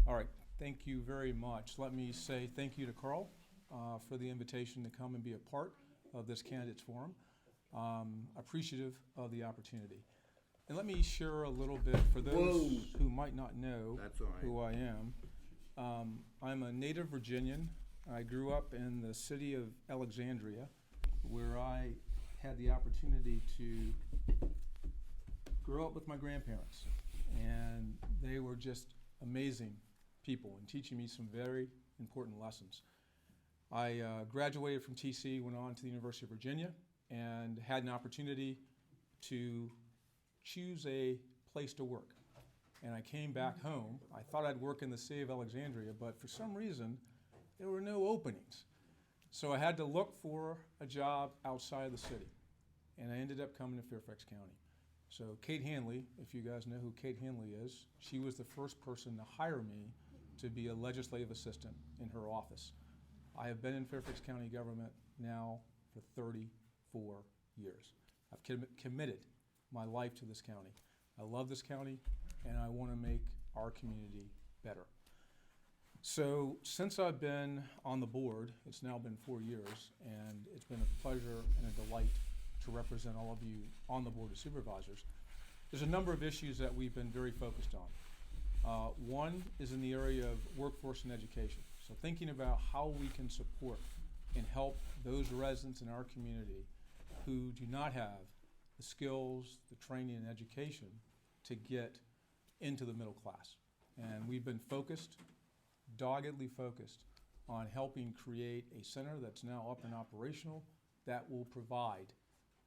All right, thank you very much. Let me say thank you to Carl for the invitation to come and be a part of this candidates forum. Appreciative of the opportunity. And let me share a little bit for those who might not know who I am. I'm a native Virginian. I grew up in the city of Alexandria, where I had the opportunity to grow up with my grandparents. And they were just amazing people and teaching me some very important lessons. I graduated from TC, went on to the University of Virginia, and had an opportunity to choose a place to work. And I came back home. I thought I'd work in the city of Alexandria, but for some reason, there were no openings. So I had to look for a job outside of the city. And I ended up coming to Fairfax County. So Kate Hanley, if you guys know who Kate Hanley is, she was the first person to hire me to be a legislative assistant in her office. I have been in Fairfax County government now for 34 years. I've committed my life to this county. I love this county, and I want to make our community better. So since I've been on the board, it's now been 4 years, and it's been a pleasure and a delight to represent all of you on the Board of Supervisors. There's a number of issues that we've been very focused on. One is in the area of workforce and education. So thinking about how we can support and help those residents in our community who do not have the skills, the training, and education to get into the middle class. And we've been focused, doggedly focused, on helping create a center that's now up and operational that will provide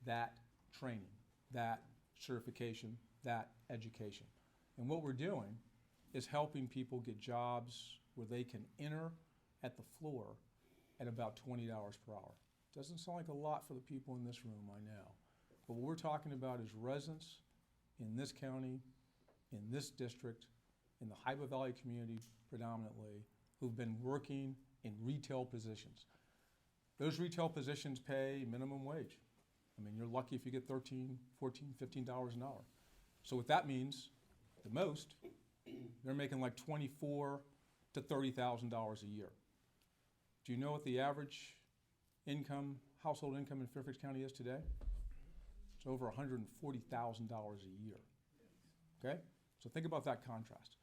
that training, that certification, that education. And what we're doing is helping people get jobs where they can enter at the floor at about $20 per hour. Doesn't sound like a lot for the people in this room, I know. But what we're talking about is residents in this county, in this district, in the Hyba Valley community predominantly, who've been working in retail positions. Those retail positions pay minimum wage. I mean, you're lucky if you get $13, $14, $15 an hour. So what that means, the most, they're making like $24,000 to $30,000 a year. Do you know what the average income, household income in Fairfax County is today? It's over $140,000 a year. Okay? So think about that contrast.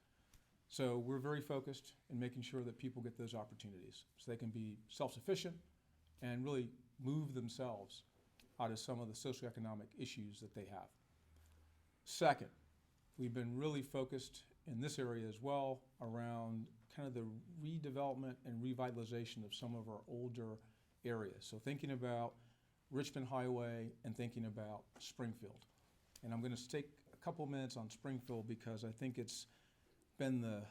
So we're very focused in making sure that people get those opportunities so they can be self-sufficient and really move themselves out of some of the socioeconomic issues that they have. Second, we've been really focused in this area as well around kind of the redevelopment and revitalization of some of our older areas. So thinking about Richmond Highway and thinking about Springfield. And I'm going to take a couple minutes on Springfield because I think it's been the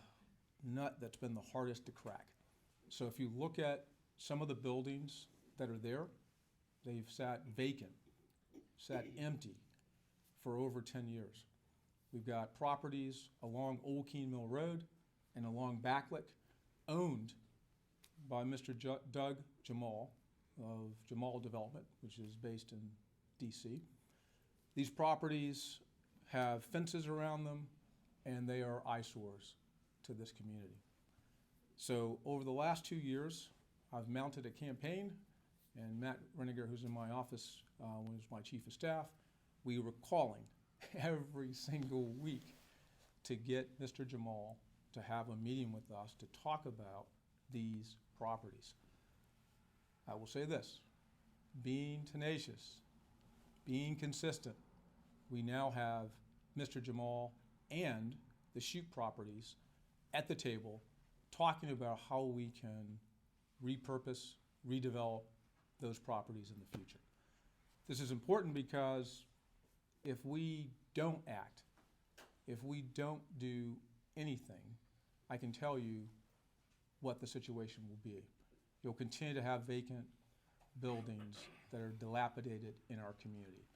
nut that's been the hardest to crack. So if you look at some of the buildings that are there, they've sat vacant, sat empty for over 10 years. We've got properties along Old Keene Mill Road and along Backlick owned by Mr. Doug Jamal of Jamal Development, which is based in DC. These properties have fences around them and they are eyesores to this community. So over the last 2 years, I've mounted a campaign, and Matt Reniger, who's in my office, was my chief of staff. We were calling every single week to get Mr. Jamal to have a meeting with us to talk about these properties. I will say this, being tenacious, being consistent, we now have Mr. Jamal and the Shoup properties at the table talking about how we can repurpose, redevelop those properties in the future. This is important because if we don't act, if we don't do anything, I can tell you what the situation will be. You'll continue to have vacant buildings that are dilapidated in our community.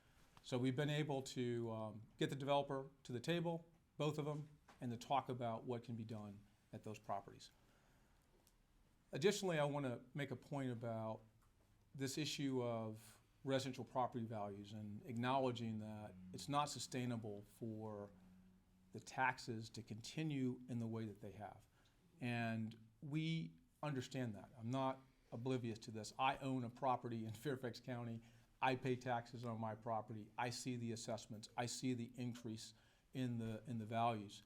So we've been able to get the developer to the table, both of them, and to talk about what can be done at those properties. Additionally, I want to make a point about this issue of residential property values and acknowledging that it's not sustainable for the taxes to continue in the way that they have. And we understand that. I'm not oblivious to this. I own a property in Fairfax County. I pay taxes on my property. I see the assessments. I see the increase in the values.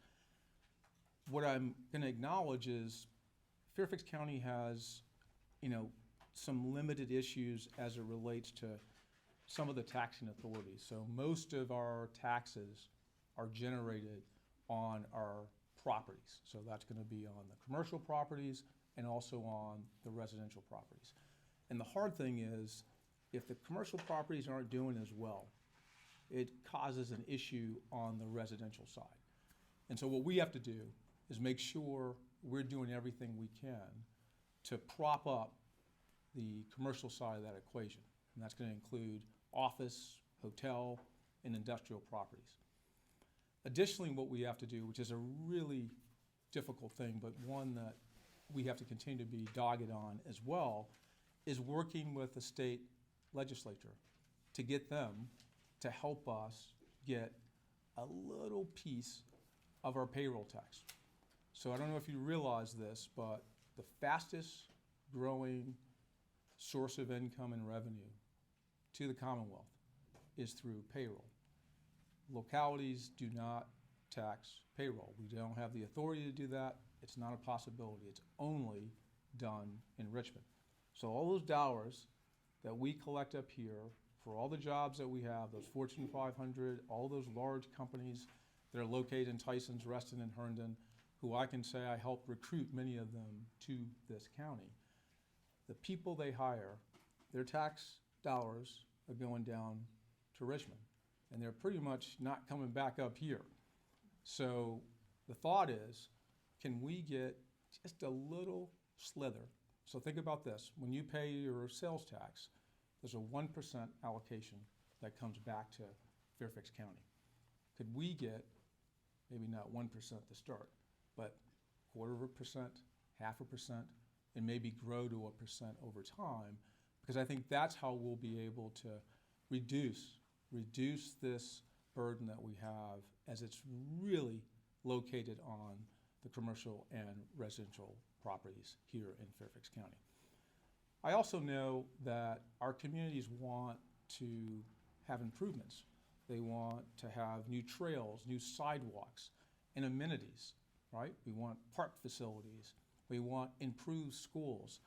What I'm going to acknowledge is Fairfax County has, some limited issues as it relates to some of the taxing authorities. So most of our taxes are generated on our properties. So that's going to be on the commercial properties and also on the residential properties. And the hard thing is, if the commercial properties aren't doing as well, it causes an issue on the residential side. And so what we have to do is make sure we're doing everything we can to prop up the commercial side of that equation. And that's going to include office, hotel, and industrial properties. Additionally, what we have to do, which is a really difficult thing, but one that we have to continue to be dogged on as well, is working with the state legislature to get them to help us get a little piece of our payroll tax. So I don't know if you realize this, but the fastest growing source of income and revenue to the Commonwealth is through payroll. Localities do not tax payroll. We don't have the authority to do that. It's not a possibility. It's only done in Richmond. So all those dollars that we collect up here for all the jobs that we have, those Fortune 500, all those large companies that are located in Tysons, Reston, and Herndon, who I can say I helped recruit many of them to this county. The people they hire, their tax dollars are going down to Richmond, and they're pretty much not coming back up here. So the thought is, can we get just a little slither? So think about this. When you pay your sales tax, there's a 1% allocation that comes back to Fairfax County. Could we get, maybe not 1% to start, but 0.25%, 0.5%, and maybe grow to 1% over time? Because I think that's how we'll be able to reduce this burden that we have, as it's really located on the commercial and residential properties here in Fairfax County. I also know that our communities want to have improvements. They want to have new trails, new sidewalks, and amenities, right? We want park facilities. We want improved schools.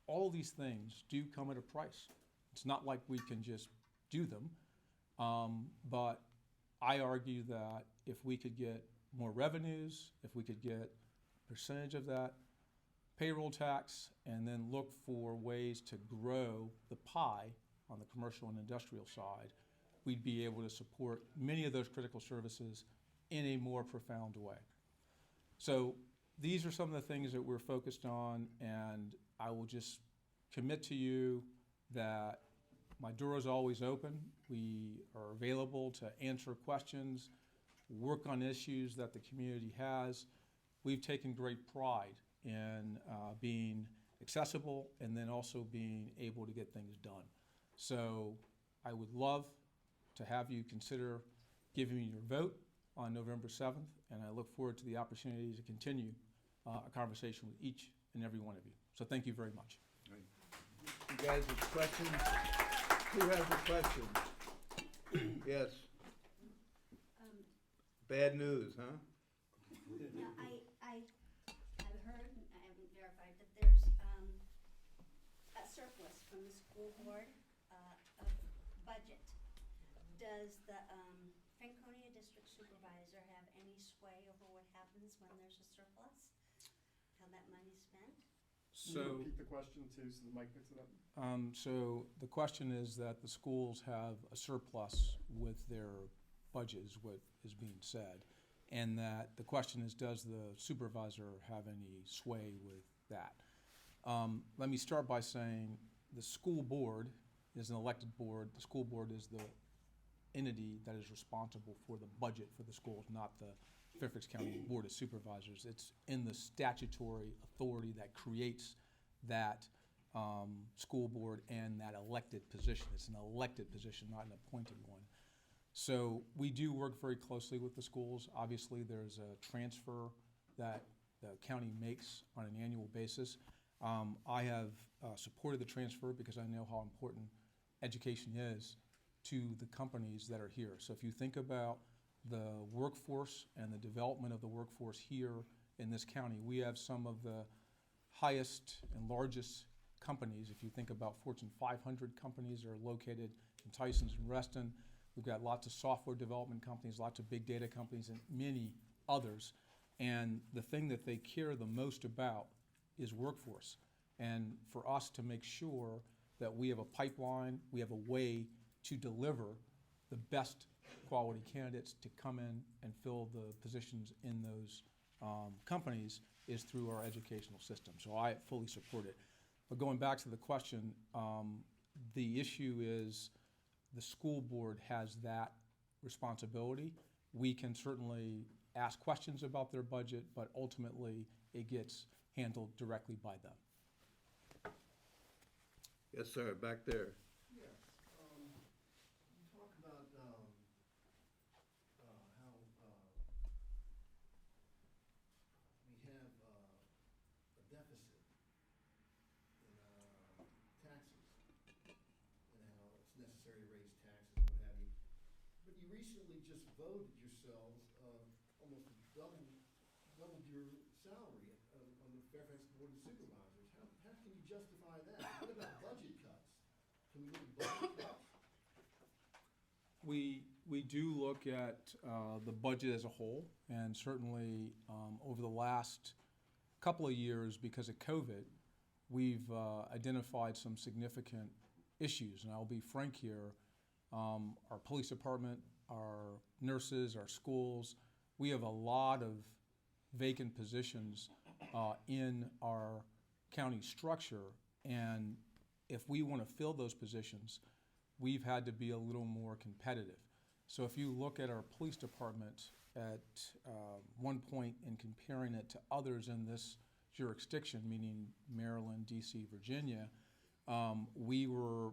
All these things do come at a price. It's not like we can just do them, but I argue that if we could get more revenues, if we could get a percentage of that payroll tax, and then look for ways to grow the pie on the commercial and industrial side, we'd be able to support many of those critical services in a more profound way. So these are some of the things that we're focused on, and I will just commit to you that my door is always open. We are available to answer questions, work on issues that the community has. We've taken great pride in being accessible and then also being able to get things done. So I would love to have you consider giving me your vote on November 7th, and I look forward to the opportunity to continue a conversation with each and every one of you. So thank you very much. You guys have questions? Who has a question? Yes. Bad news, huh? No, I've heard, and I haven't verified, that there's a surplus from the school board of budget. Does the Franconia District Supervisor have any sway over what happens when there's a surplus? How that money's spent? Can you repeat the question too, so the mic picks it up? So the question is that the schools have a surplus with their budget, is what is being said. And that the question is, does the supervisor have any sway with that? Let me start by saying the school board is an elected board. The school board is the entity that is responsible for the budget for the schools, not the Fairfax County Board of Supervisors. It's in the statutory authority that creates that school board and that elected position. It's an elected position, not an appointed one. So we do work very closely with the schools. Obviously, there's a transfer that the county makes on an annual basis. I have supported the transfer because I know how important education is to the companies that are here. So if you think about the workforce and the development of the workforce here in this county, we have some of the highest and largest companies. If you think about Fortune 500 companies that are located in Tysons and Reston, we've got lots of software development companies, lots of big data companies, and many others. And the thing that they care the most about is workforce. And for us to make sure that we have a pipeline, we have a way to deliver the best quality candidates to come in and fill the positions in those companies is through our educational system. So I fully support it. But going back to the question, the issue is the school board has that responsibility. We can certainly ask questions about their budget, but ultimately it gets handled directly by them. Yes, sir, back there. Yes, you talk about, how, we have, a deficit in, taxes, and how it's necessary to raise taxes and what have you. But you recently just voted yourselves, almost doubled your salary, on the Fairfax Board of Supervisors. How can you justify that? What about budget cuts? Can we look at budget cuts? We do look at the budget as a whole, and certainly over the last couple of years, because of COVID, we've identified some significant issues. And I'll be frank here, our police department, our nurses, our schools, we have a lot of vacant positions in our county structure. And if we want to fill those positions, we've had to be a little more competitive. So if you look at our police department at one point in comparing it to others in this jurisdiction, meaning Maryland, DC, Virginia, we were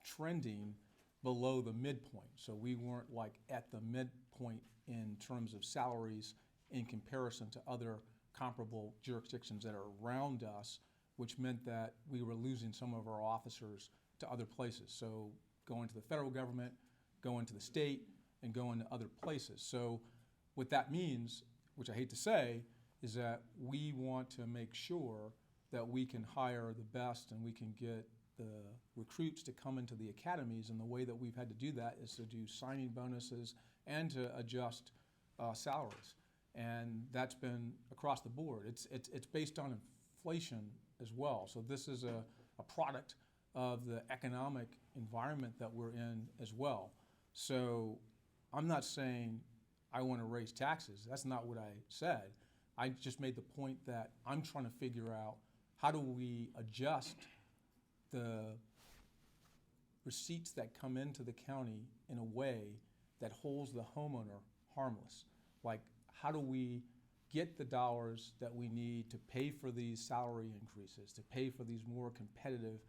trending below the midpoint. So we weren't like at the midpoint in terms of salaries in comparison to other comparable jurisdictions that are around us, which meant that we were losing some of our officers to other places. So going to the federal government, going to the state, and going to other places. So what that means, which I hate to say, is that we want to make sure that we can hire the best and we can get the recruits to come into the academies. And the way that we've had to do that is to do signing bonuses and to adjust salaries. And that's been across the board. It's based on inflation as well. So this is a product of the economic environment that we're in as well. So I'm not saying I want to raise taxes. That's not what I said. I just made the point that I'm trying to figure out how do we adjust the receipts that come into the county in a way that holds the homeowner harmless. Like, how do we get the dollars that we need to pay for these salary increases, to pay for these more competitive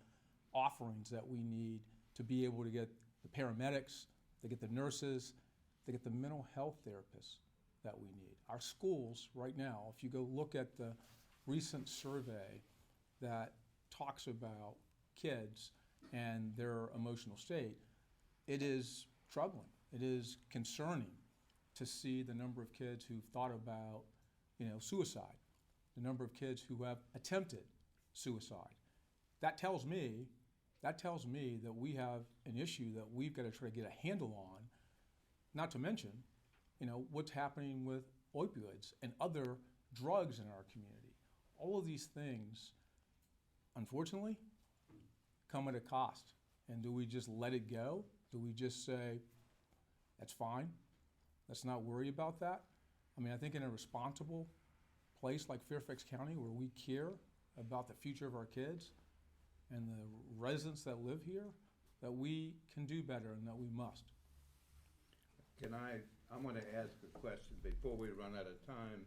offerings that we need to be able to get the paramedics, to get the nurses, to get the mental health therapists that we need. Our schools right now, if you go look at the recent survey that talks about kids and their emotional state, it is troubling. It is concerning to see the number of kids who've thought about, suicide, the number of kids who have attempted suicide. That tells me that we have an issue that we've got to try to get a handle on, not to mention, what's happening with opioids and other drugs in our community. All of these things, unfortunately, come at a cost. And do we just let it go? Do we just say, that's fine, let's not worry about that? I mean, I think in a responsible place like Fairfax County where we care about the future of our kids and the residents that live here, that we can do better and that we must. I'm going to ask a question before we run out of time.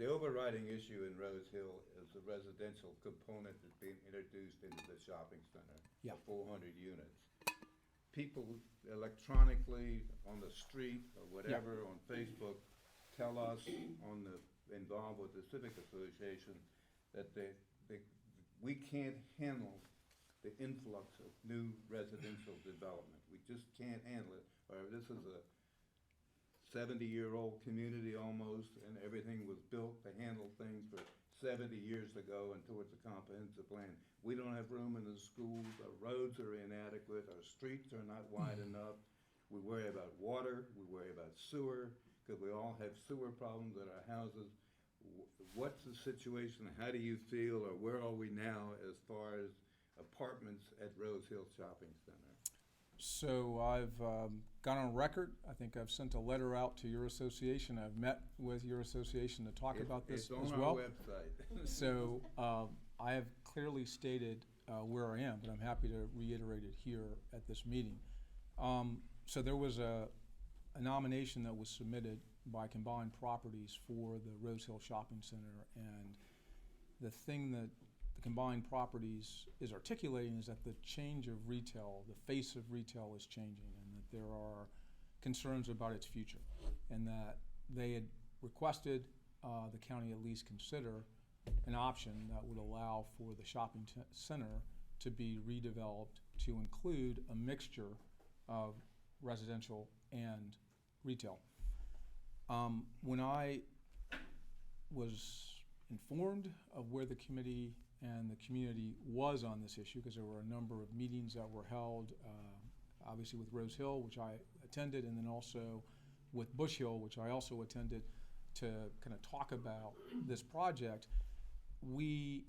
The overriding issue in Rose Hill is the residential component that's being introduced into the shopping center. Yeah. 400 units. People electronically on the street or whatever on Facebook tell us on the, involved with the Civic Association, that we can't handle the influx of new residential development. We just can't handle it. Or this is a 70-year-old community almost, and everything was built to handle things for 70 years ago and towards a comprehensive plan. We don't have room in the schools, our roads are inadequate, our streets are not wide enough. We worry about water, we worry about sewer, because we all have sewer problems at our houses. What's the situation? How do you feel, or where are we now as far as apartments at Rose Hill Shopping Center? So I've gone on record. I think I've sent a letter out to your association. I've met with your association to talk about this as It's on well. our website. So I have clearly stated where I am, but I'm happy to reiterate it here at this meeting. So there was a nomination that was submitted by Combined Properties for the Rose Hill Shopping Center, and the thing that the Combined Properties is articulating is that the change of retail, the face of retail is changing, and that there are concerns about its future, and that they had requested the county at least consider an option that would allow for the shopping center to be redeveloped to include a mixture of residential and retail. When I was informed of where the committee and the community was on this issue, because there were a number of meetings that were held, obviously with Rose Hill, which I attended, and then also with Bush Hill, which I also attended, to kind of talk about this project, we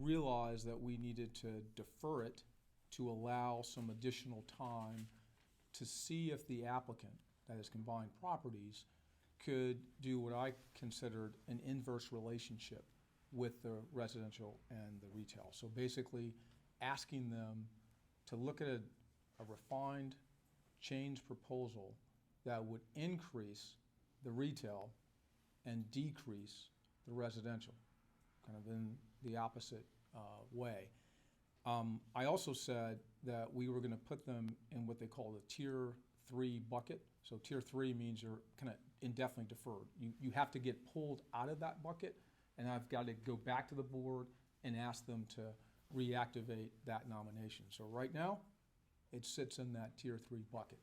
realized that we needed to defer it to allow some additional time to see if the applicant, that is Combined Properties, could do what I considered an inverse relationship with the residential and the retail. So basically asking them to look at a refined change proposal that would increase the retail and decrease the residential, kind of in the opposite way. I also said that we were gonna put them in what they call the Tier 3 bucket. So Tier 3 means you're kind of indefinitely deferred. You have to get pulled out of that bucket, and I've got to go back to the board and ask them to reactivate that nomination. So right now, it sits in that Tier 3 bucket,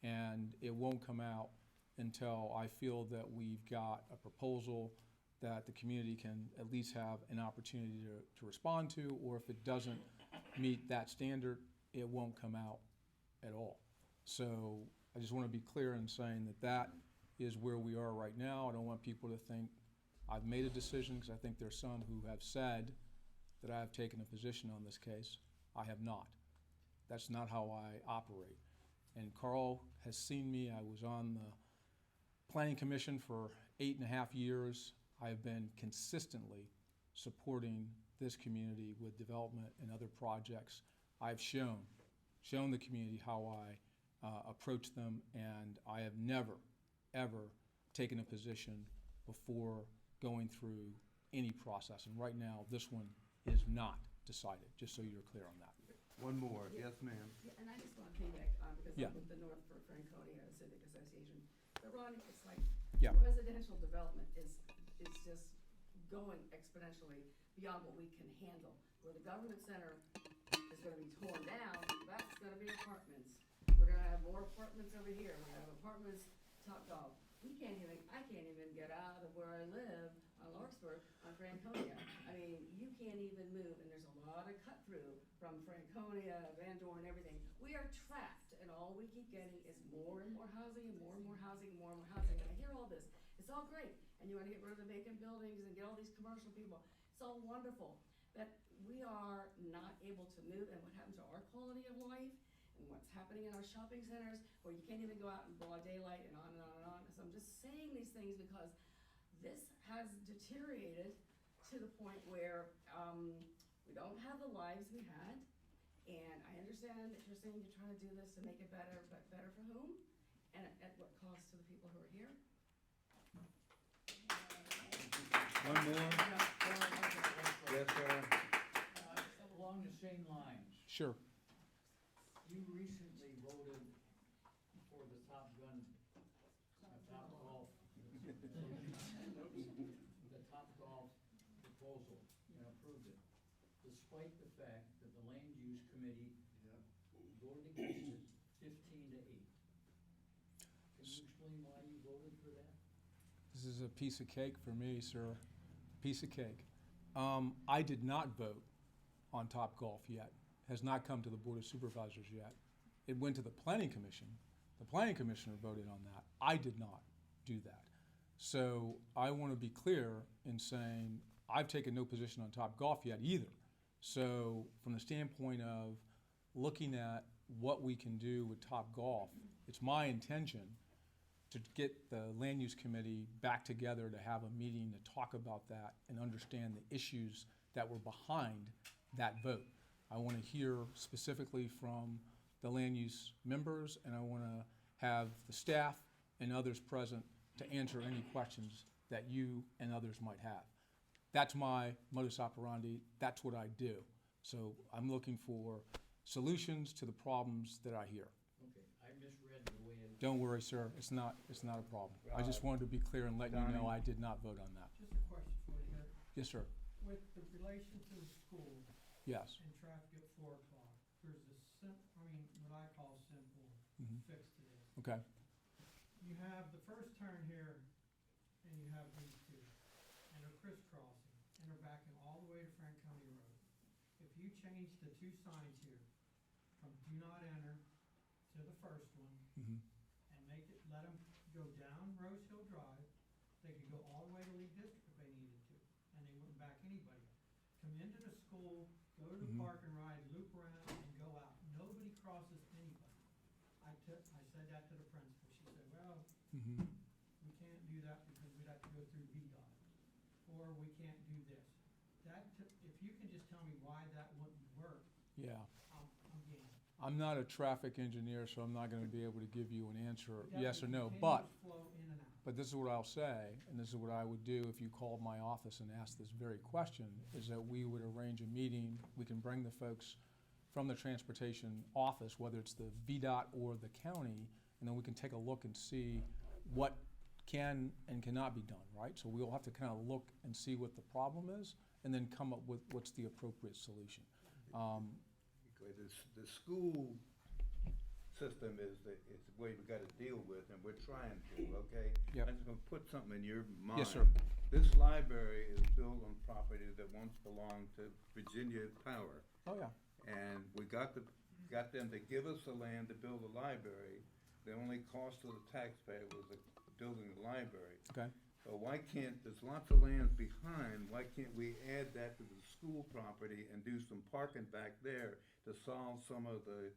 and it won't come out until I feel that we've got a proposal that the community can at least have an opportunity to respond to, or if it doesn't meet that standard, it won't come out at all. So I just want to be clear in saying that that is where we are right now. I don't want people to think I've made a decision, because I think there's some who have said that I have taken a position on this case. I have not. That's not how I operate. And Carl has seen me. I was on the Planning Commission for 8.5 years. I have been consistently supporting this community with development and other projects. I've shown the community how I approach them, and I have never, ever taken a position before going through any process. And right now, this one is not decided, just so you're clear on that. One more, yes, ma'am. Yeah, and I just want to piggyback on, because Yeah. I'm with the North for Franconia Civic Association. But Ronnie, it's like, Yeah. residential development is just going exponentially beyond what we can handle. Where the government center is gonna be torn down, that's gonna be apartments. We're gonna have more apartments over here, we're gonna have apartments, top dog. I can't even get out of where I live on Larkspur, on Franconia. I mean, you can't even move, and there's a lot of cut through from Franconia, Van Dorn, everything. We are trapped, and all we keep getting is more and more housing, and more and more housing, and more and more housing. And I hear all this, it's all great, and you wanna get rid of the vacant buildings and get all these commercial people. It's all wonderful, but we are not able to move, and what happens to our quality of life, and what's happening in our shopping centers, where you can't even go out in broad daylight, and on and on and on. So I'm just saying these things because this has deteriorated to the point where we don't have the lives we had. And I understand that you're saying you're trying to do this to make it better, but better for whom? And at what cost to the people who are here? One more, yes, sir. Along the same lines, Sure. you recently voted for the Top Gun, Top Golf despite the fact that the land use committee voted against it 15-8. Can you explain why you voted for that? This is a piece of cake for me, sir. Piece of cake. I did not vote on Topgolf yet. Has not come to the Board of Supervisors yet. It went to the Planning Commission. The Planning Commissioner voted on that. I did not do that. So I want to be clear in saying I've taken no position on Topgolf yet either. So from the standpoint of looking at what we can do with Topgolf, it's my intention to get the Land Use Committee back together to have a meeting to talk about that and understand the issues that were behind that vote. I want to hear specifically from the land use members, and I want to have the staff and others present to answer any questions that you and others might have. That's my modus operandi. That's what I do. So I'm looking for solutions to the problems that I hear. Okay, I misread the way it. Don't worry, sir. It's not a problem. I just wanted to be clear and let you know I did not vote on that. Just a question for you here. Yes, sir. With the relation to the school Yes. and traffic at 4 o'clock, there's what I call simple Mhm. fix to this. Okay. You have the first turn here, and you have these two, and they're crisscrossing, and they're backing all the way to Franconia Road. If you change the two signs here from do not enter to the first one, Mhm. and let them go down Rose Hill Drive, they could go all the way to League District if they needed to, and they wouldn't back anybody up. Come into the school, go to the Mhm. park and ride, loop around, and go out. Nobody crosses anybody. I said that to the principal. She said, well, Mhm. we can't do that because we'd have to go through VDOT, or we can't do this. If you can just tell me why that wouldn't work, Yeah. I'm game. I'm not a traffic engineer, so I'm not going to be able to give you an answer, That yes or no. continuous But flow in and out. this is what I'll say, and this is what I would do if you called my office and asked this very question, is that we would arrange a meeting. We can bring the folks from the transportation office, whether it's the VDOT or the county, and then we can take a look and see what can and cannot be done, right? So we'll have to kind of look and see what the problem is, and then come up with what's the appropriate solution. Okay, the school system is the way we gotta deal with, and we're trying to, okay? Yep. I'm just gonna put something in your mind. Yes, sir. This library is built on property that once belonged to Virginia Power. Oh, yeah. And we got them to give us the land to build a library. The only cost to the taxpayer was building the library. Okay. So why can't, there's lots of lands behind, why can't we add that to the school property and do some parking back there to solve some of the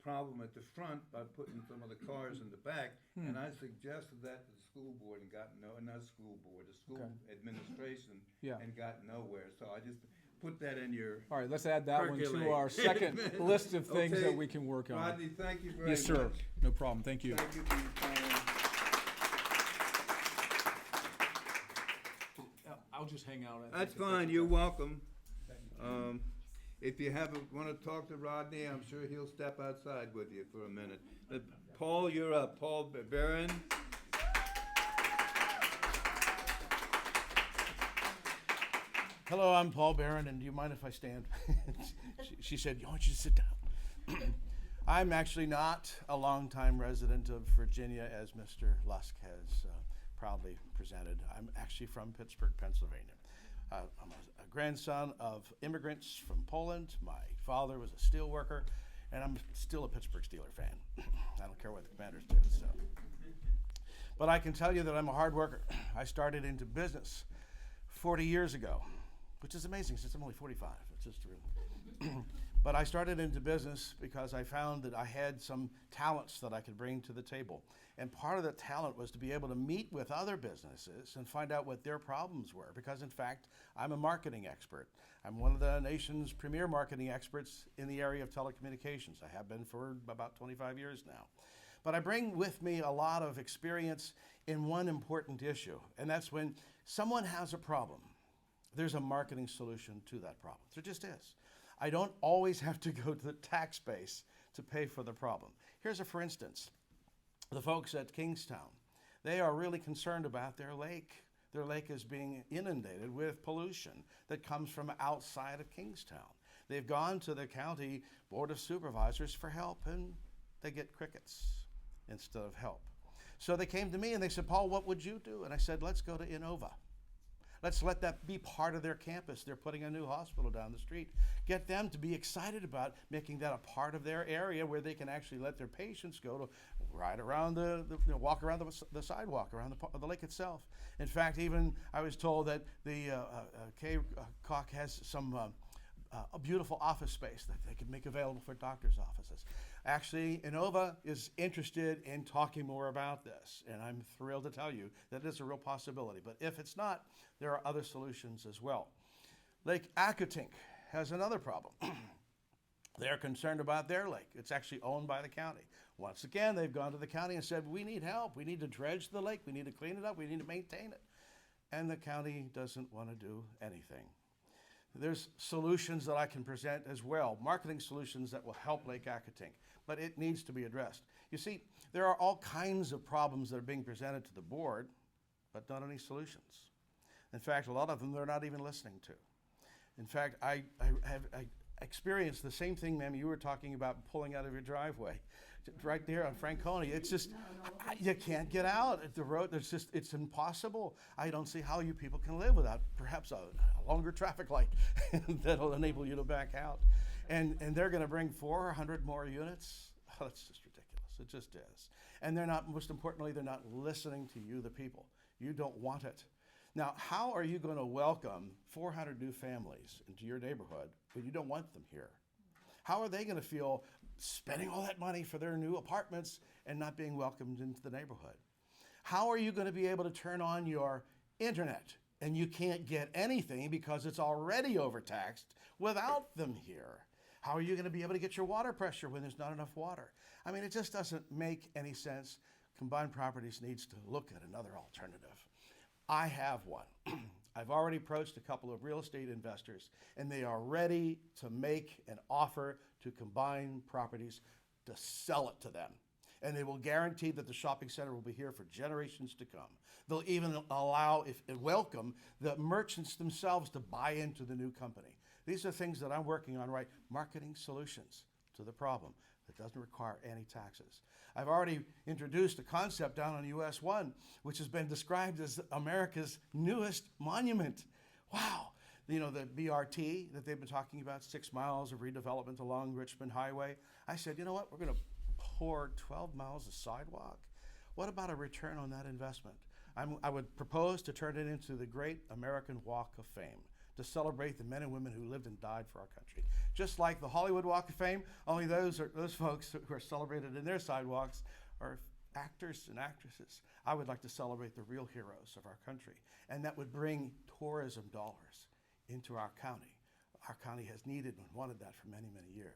problem at the front by putting some of the cars in the back? And I suggested that to the school board and got not school board, the school Okay. administration, Yeah. and got nowhere. So I just put that in your. All right, let's add that one to Percolate. our second list of things Okay. that we can work on. Rodney, thank you very much. Yes, sir. No problem. Thank you. Thank you for your time. I'll just hang out. That's fine, you're welcome. If you want to talk to Rodney, I'm sure he'll step outside with you for a minute. Paul, you're up. Paul Beran. Hello, I'm Paul Beran, and do you mind if I stand? She said, I want you to sit down. I'm actually not a longtime resident of Virginia, as Mr. Lusk has proudly presented. I'm actually from Pittsburgh, Pennsylvania. I'm a grandson of immigrants from Poland. My father was a steel worker, and I'm still a Pittsburgh Steeler fan. I don't care what the Commanders do. So. But I can tell you that I'm a hard worker. I started into business 40 years ago, which is amazing since I'm only 45. It's just true. But I started into business because I found that I had some talents that I could bring to the table. And part of the talent was to be able to meet with other businesses and find out what their problems were. Because in fact, I'm a marketing expert. I'm one of the nation's premier marketing experts in the area of telecommunications. I have been for about 25 years now. But I bring with me a lot of experience in one important issue, and that's when someone has a problem, there's a marketing solution to that problem. There just is. I don't always have to go to the tax base to pay for the problem. Here's a for instance. The folks at Kingstown, they are really concerned about their lake. Their lake is being inundated with pollution that comes from outside of Kingstown. They've gone to the county board of supervisors for help, and they get crickets instead of help. So they came to me and they said, Paul, what would you do? And I said, let's go to Innova. Let's let that be part of their campus. They're putting a new hospital down the street. Get them to be excited about making that a part of their area where they can actually let their patients go to ride around walk around the sidewalk, around the lake itself. In fact, even I was told that the KCOC has some a beautiful office space that they could make available for doctors' offices. Actually, Innova is interested in talking more about this, and I'm thrilled to tell you that it's a real possibility. But if it's not, there are other solutions as well. Lake Accotink has another problem. They're concerned about their lake. It's actually owned by the county. Once again, they've gone to the county and said, we need help. We need to dredge the lake. We need to clean it up. We need to maintain it. And the county doesn't want to do anything. There's solutions that I can present as well, marketing solutions that will help Lake Accotink, but it needs to be addressed. You see, there are all kinds of problems that are being presented to the board, but not any solutions. In fact, a lot of them they're not even listening to. In fact, I experienced the same thing, ma'am, you were talking about pulling out of your driveway. Right there on Franconia, it's just, you can't get out at the road. It's impossible. I don't see how you people can live without perhaps a longer traffic light that'll enable you to back out. And they're gonna bring 400 more units. Oh, that's just ridiculous, it just is. And they're not, most importantly, they're not listening to you, the people. You don't want it. Now, how are you gonna welcome 400 new families into your neighborhood when you don't want them here? How are they gonna feel spending all that money for their new apartments and not being welcomed into the neighborhood? How are you going to be able to turn on your internet and you can't get anything because it's already overtaxed without them here? How are you going to be able to get your water pressure when there's not enough water? I mean, it just doesn't make any sense. Combined Properties needs to look at another alternative. I have one. I've already approached a couple of real estate investors, and they are ready to make an offer to Combined Properties to sell it to them. And they will guarantee that the shopping center will be here for generations to come. They'll even allow and welcome the merchants themselves to buy into the new company. These are things that I'm working on, right? Marketing solutions to the problem that doesn't require any taxes. I've already introduced a concept down on US 1, which has been described as America's newest monument. Wow. You know, the BRT that they've been talking about, 6 miles of redevelopment along Richmond Highway. I said, you know what, we're gonna pour 12 miles of sidewalk. What about a return on that investment? I would propose to turn it into the Great American Walk of Fame, to celebrate the men and women who lived and died for our country. Just like the Hollywood Walk of Fame, only those folks who are celebrated in their sidewalks are actors and actresses. I would like to celebrate the real heroes of our country, and that would bring tourism dollars into our county. Our county has needed and wanted that for many, many years.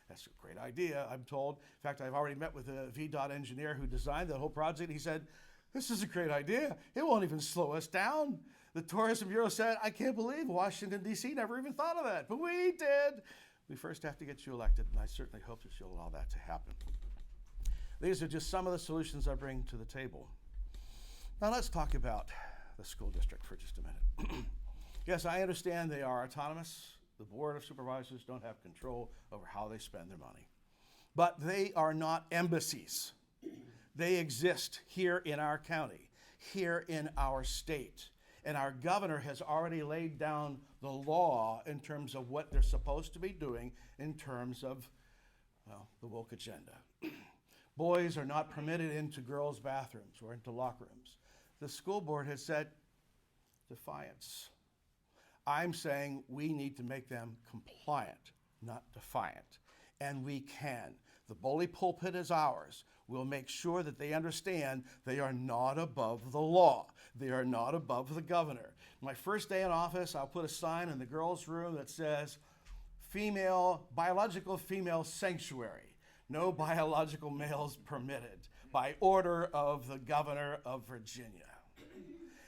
That's a great idea, I'm told. In fact, I've already met with a VDOT engineer who designed the whole project. He said, this is a great idea. It won't even slow us down. The Tourism Bureau said, I can't believe Washington, D.C. never even thought of that, but we did. We first have to get you elected, and I certainly hope that you'll allow that to happen. These are just some of the solutions I bring to the table. Now let's talk about the school district for just a minute. Yes, I understand they are autonomous. The Board of Supervisors don't have control over how they spend their money. But they are not embassies. They exist here in our county, here in our state. And our governor has already laid down the law in terms of what they're supposed to be doing in terms of, well, the woke agenda. Boys are not permitted into girls' bathrooms or into locker rooms. The school board has said, defiance. I'm saying we need to make them compliant, not defiant. And we can. The bully pulpit is ours. We'll make sure that they understand they are not above the law. They are not above the governor. My first day in office, I'll put a sign in the girls' room that says, biological female sanctuary. No biological males permitted, by order of the governor of Virginia.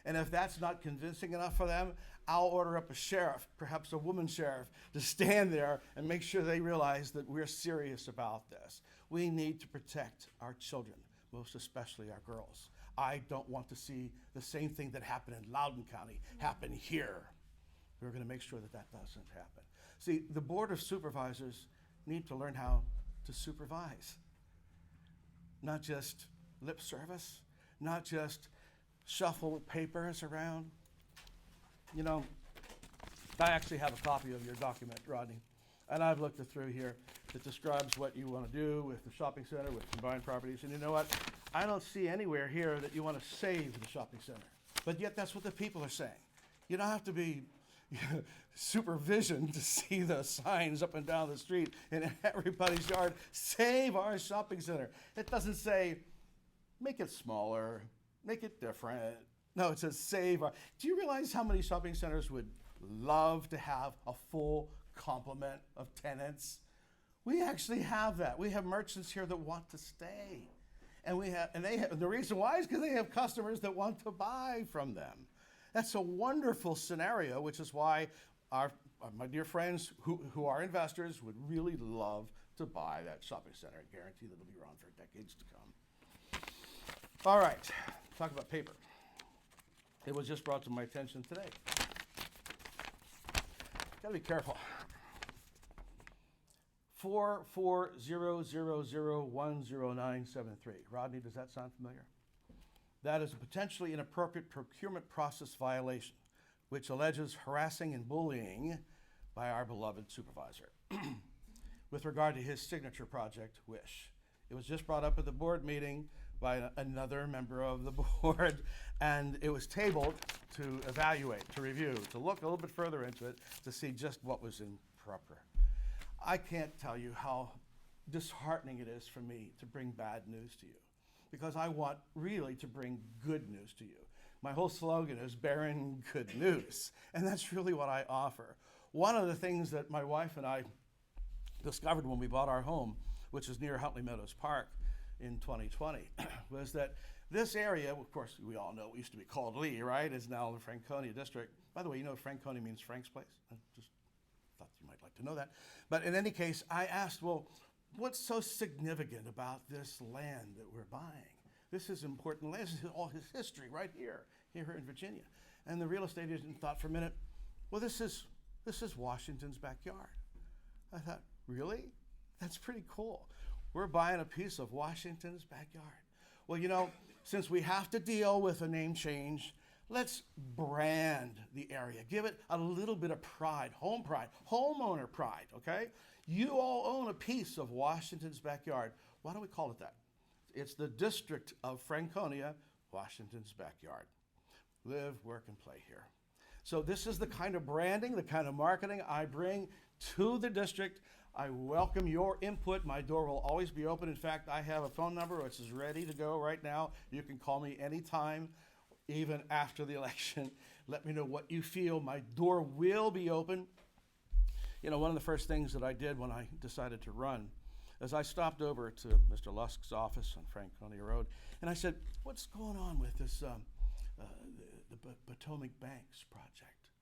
And if that's not convincing enough for them, I'll order up a sheriff, perhaps a woman sheriff, to stand there and make sure they realize that we're serious about this. We need to protect our children, most especially our girls. I don't want to see the same thing that happened in Loudoun County happen here. We're going to make sure that that doesn't happen. See, the Board of Supervisors need to learn how to supervise. Not just lip service, not just shuffle papers around. You know, I actually have a copy of your document, Rodney, and I've looked it through here. It describes what you want to do with the shopping center, with combined properties, and you know what? I don't see anywhere here that you want to save the shopping center, but yet that's what the people are saying. You don't have to be supervision to see the signs up and down the street in everybody's yard, save our shopping center. It doesn't say, make it smaller, make it different. No, it says save our. Do you realize how many shopping centers would love to have a full complement of tenants? We actually have that. We have merchants here that want to stay. And the reason why is because they have customers that want to buy from them. That's a wonderful scenario, which is why my dear friends who are investors would really love to buy that shopping center. I guarantee that it'll be around for decades to come. All right, talk about paper. It was just brought to my attention today. Gotta be careful. 44000010973. Rodney, does that sound familiar? That is a potentially inappropriate procurement process violation, which alleges harassing and bullying by our beloved supervisor with regard to his signature project, Wish. It was just brought up at the board meeting by another member of the board, and it was tabled to evaluate, to review, to look a little bit further into it, to see just what was improper. I can't tell you how disheartening it is for me to bring bad news to you, because I want really to bring good news to you. My whole slogan is Beran Good News, and that's really what I offer. One of the things that my wife and I discovered when we bought our home, which is near Huntley Meadows Park in 2020, was that this area, of course, we all know it used to be called Lee, right? It's now the Franconia District. By the way, you know Franconia means Frank's place? I just thought you might like to know that. But in any case, I asked, well, what's so significant about this land that we're buying? This is important land. This is all his history right here in Virginia. And the real estate agent thought for a minute, well, this is Washington's backyard. I thought, really? That's pretty cool. We're buying a piece of Washington's backyard. Well, you know, since we have to deal with a name change, let's brand the area. Give it a little bit of pride, homeowner pride, okay? You all own a piece of Washington's backyard. Why don't we call it that? It's the District of Franconia, Washington's backyard. Live, work, and play here. So this is the kind of branding, the kind of marketing I bring to the district. I welcome your input. My door will always be open. In fact, I have a phone number which is ready to go right now. You can call me anytime, even after the election. Let me know what you feel. My door will be open. You know, one of the first things that I did when I decided to run is I stopped over to Mr. Lusk's office on Franconia Road, and I said, what's going on with this, the Potomac Banks project?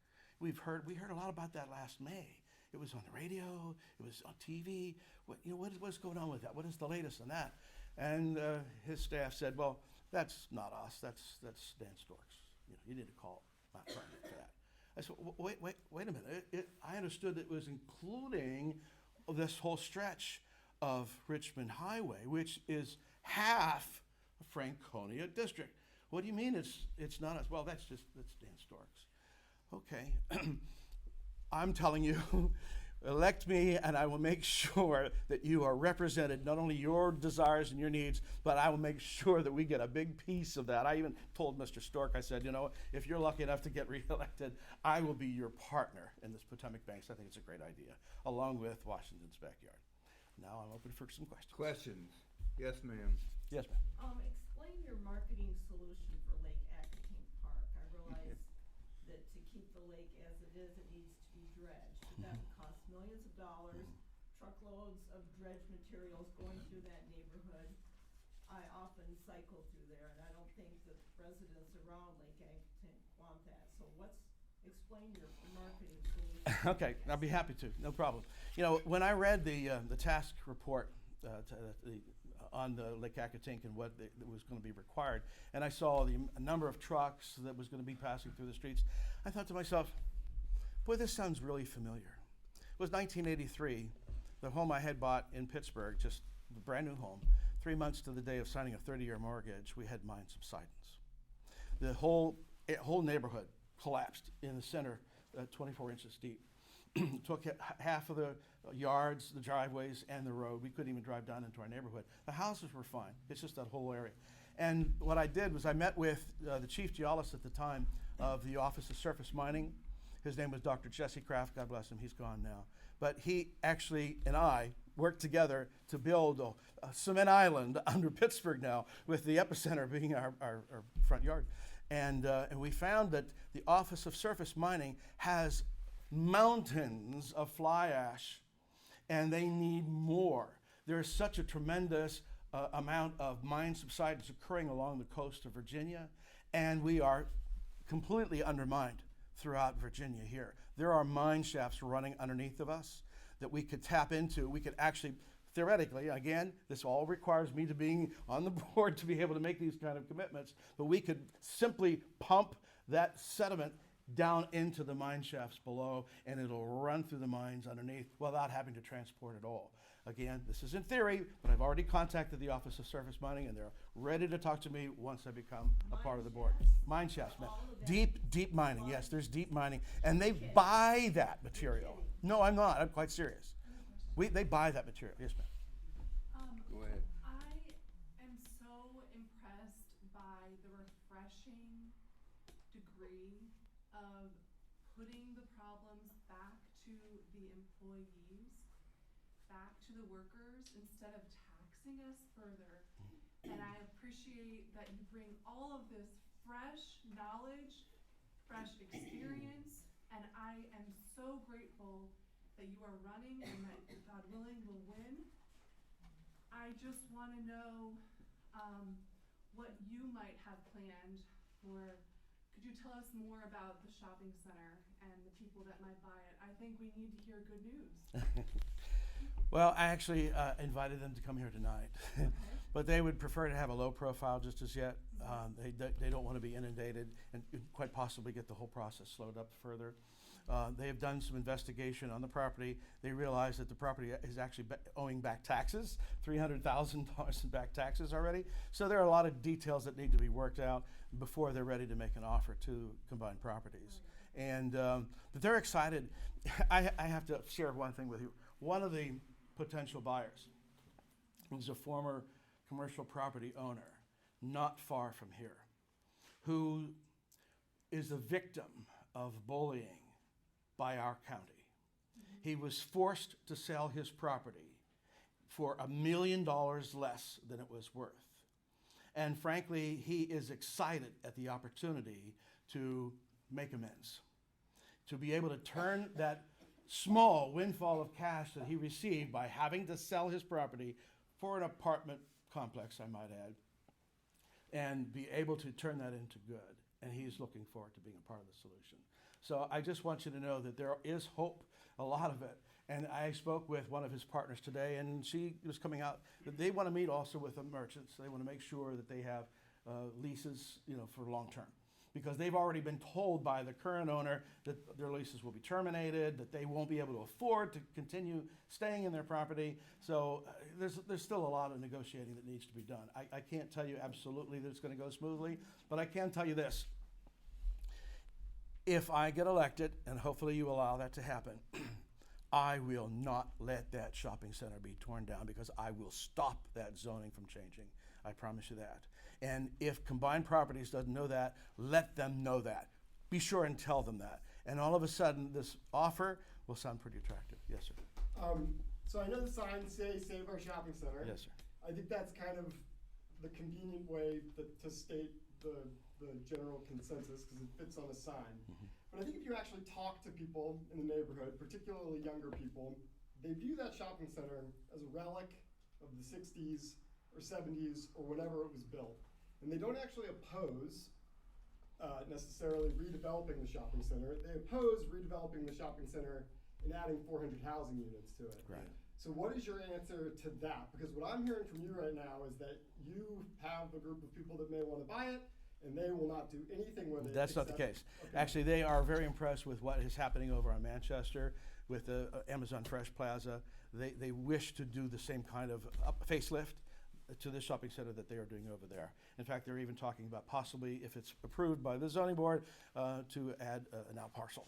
We heard a lot about that last May. It was on the radio, it was on TV. What's going on with that? What is the latest on that? And his staff said, well, that's not us, that's Dan Storks. You need to call Matt Vernon for that. I said, wait a minute. I understood it was including this whole stretch of Richmond Highway, which is half of Franconia District. What do you mean it's not us? Well, that's Dan Storks. Okay. I'm telling you, elect me and I will make sure that you are represented, not only your desires and your needs, but I will make sure that we get a big piece of that. I even told Mr. Stork, I said, if you're lucky enough to get reelected, I will be your partner in this Potomac Banks. I think it's a great idea, along with Washington's backyard. Now I'm open for some questions. Questions? Yes, ma'am. Yes, ma'am. Explain your marketing solution for Lake Aquitaine Park. I realize that to keep the lake as it is, it needs to be dredged. But that would cost millions of dollars, truckloads of dredge materials going through that neighborhood. I often cycle through there, and I don't think that residents around Lake Aquitaine want that. So explain your marketing solution. Okay, I'll be happy to, no problem. When I read the task report on the Lake Accotink and what that was going to be required. And I saw the number of trucks that was going to be passing through the streets. I thought to myself, boy, this sounds really familiar. It was 1983, the home I had bought in Pittsburgh, just a brand new home. 3 months to the day of signing a 30-year mortgage, we had mine subsidence. The whole neighborhood collapsed in the center, 24 inches deep. Took half of the yards, the driveways, and the road. We couldn't even drive down into our neighborhood. The houses were fine. It's just that whole area. And what I did was I met with the chief geologist at the time of the Office of Surface Mining. His name was Dr. Jesse Kraft. God bless him. He's gone now. But he actually and I worked together to build a cement island under Pittsburgh now, with the epicenter being our front yard. And we found that the Office of Surface Mining has mountains of fly ash, and they need more. There's such a tremendous amount of mine subsidence occurring along the coast of Virginia, and we are completely undermined throughout Virginia here. There are mine shafts running underneath of us that we could tap into. We could actually, theoretically, again, this all requires me to being on the board to be able to make these kind of commitments, but we could simply pump that sediment down into the mine shafts below, and it'll run through the mines underneath without having to transport it all. Again, this is in theory, but I've already contacted the Office of Surface Mining, and they're ready to talk to me once I become a part of the board. Mine shafts, man. Deep mining, yes, there's deep mining, and they buy that material. No, I'm not, I'm quite serious. They buy that material, yes, ma'am. Go ahead. I am so impressed by the refreshing degree of putting the problems back to the employees, back to the workers, instead of taxing us further. And I appreciate that you bring all of this fresh knowledge, fresh experience, and I am so grateful that you are running and that, God willing, will win. I just want to know what you might have planned for. Could you tell us more about the shopping center and the people that might buy it? I think we need to hear good news. Well, I actually invited them to come here tonight, but they would prefer to have a low profile just as yet. They don't want to be inundated and quite possibly get the whole process slowed up further. They have done some investigation on the property. They realize that the property is actually owing back taxes, $300,000 in back taxes already. So there are a lot of details that need to be worked out before they're ready to make an offer to combined properties. And but they're excited. I have to share one thing with you. One of the potential buyers was a former commercial property owner not far from here, who is a victim of bullying by our county. He was forced to sell his property for $1 million less than it was worth. And frankly, he is excited at the opportunity to make amends, to be able to turn that small windfall of cash that he received by having to sell his property for an apartment complex, I might add, and be able to turn that into good. And he's looking forward to being a part of the solution. So I just want you to know that there is hope, a lot of it. And I spoke with one of his partners today, and she was coming out. They want to meet also with the merchants. They want to make sure that they have leases, for long term, because they've already been told by the current owner that their leases will be terminated, that they won't be able to afford to continue staying in their property. So there's still a lot of negotiating that needs to be done. I can't tell you absolutely that it's going to go smoothly, but I can tell you this. If I get elected, and hopefully you allow that to happen, I will not let that shopping center be torn down, because I will stop that zoning from changing. I promise you that. And if Combined Properties doesn't know that, let them know that. Be sure and tell them that. And all of a sudden, this offer will sound pretty attractive. Yes, sir. So I know the signs say Save Our Shopping Center. Yes, sir. I think that's kind of the convenient way to state the general consensus, because it fits on a sign. Mm-hmm. But I think if you actually talk to people in the neighborhood, particularly younger people, they view that shopping center as a relic of the 60s or 70s or whenever it was built. And they don't actually oppose necessarily redeveloping the shopping center. They oppose redeveloping the shopping center and adding 400 housing units to it. Right. So what is your answer to that? Because what I'm hearing from you right now is that you have a group of people that may want to buy it, and they will not do anything with it. That's not the case. Okay. Actually, they are very impressed with what is happening over on Manchester with the Amazon Fresh Plaza. They wish to do the same kind of facelift to the shopping center that they are doing over there. In fact, they're even talking about possibly, if it's approved by the zoning board, to add an out parcel,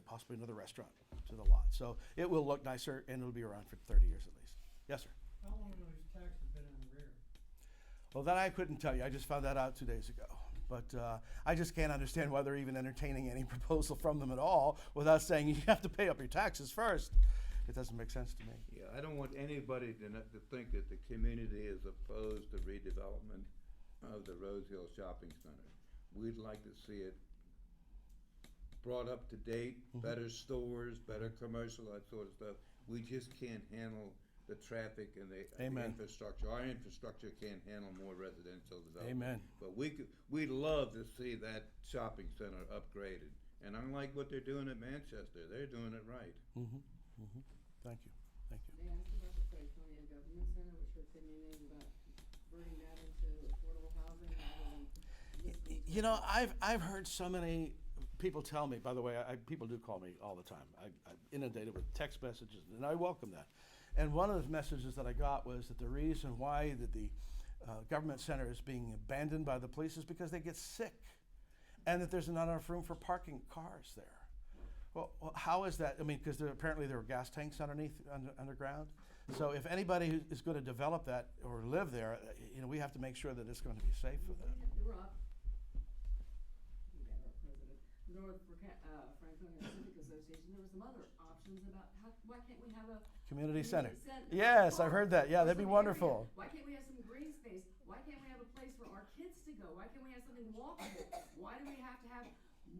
possibly another restaurant to the lot. So it will look nicer, and it'll be around for 30 years at least. Yes, sir. How long have those taxes been in the rear? Well, that I couldn't tell you. I just found that out 2 days ago. But I just can't understand why they're even entertaining any proposal from them at all without saying you have to pay up your taxes first. It doesn't make sense to me. Yeah, I don't want anybody to think that the community is opposed to redevelopment of the Rose Hill Shopping Center. We'd like to see it brought up to date, better stores, better commercial, that sort of stuff. We just can't handle the traffic and the infrastructure. Our infrastructure can't handle more residential development. Amen. But we'd love to see that shopping center upgraded. And unlike what they're doing at Manchester, they're doing it right. Thank you. Thank you. May I ask about the Franconia Government Center, what your opinion is about converting that into affordable housing rather than You know, I've heard so many people tell me, by the way, people do call me all the time. I'm inundated with text messages, and I welcome that. And one of the messages that I got was that the reason why that the government center is being abandoned by the police is because they get sick, and that there's not enough room for parking cars there. Well, how is that? I mean, because apparently there are gas tanks underground. So if anybody is going to develop that or live there, we have to make sure that it's going to be safe for them. North Franconia Civic Association, there were some other options about why can't we have a Community center. Yes, I've heard that. Yeah, that'd be wonderful. Why can't we have some green space? Why can't we have a place for our kids to go? Why can't we have something walkable? Why do we have to have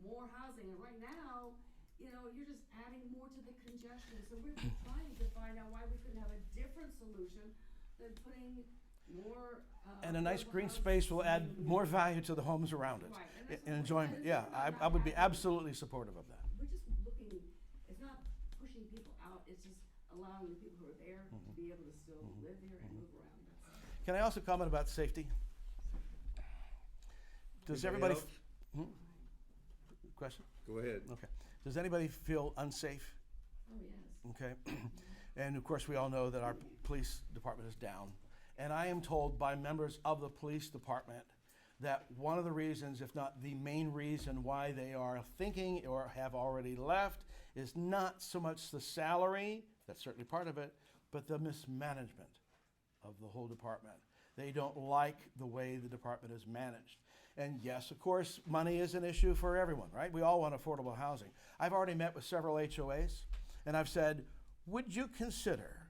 more housing? And right now, you're just adding more to the congestion. So we're trying to find out why we couldn't have a different solution than putting more. And a nice green space will add more value to the homes around it. Right. And enjoyment. Yeah, I would be absolutely supportive of that. We're just looking, it's not pushing people out, it's just allowing the people who are there to be able to still live there and move around. Can I also comment about safety? Does everybody? Question? Go ahead. Okay. Does anybody feel unsafe? Oh, yes. Okay. And of course, we all know that our police department is down. And I am told by members of the police department that one of the reasons, if not the main reason why they are thinking or have already left is not so much the salary, that's certainly part of it, but the mismanagement of the whole department. They don't like the way the department is managed. And yes, of course, money is an issue for everyone, right? We all want affordable housing. I've already met with several HOAs, and I've said, would you consider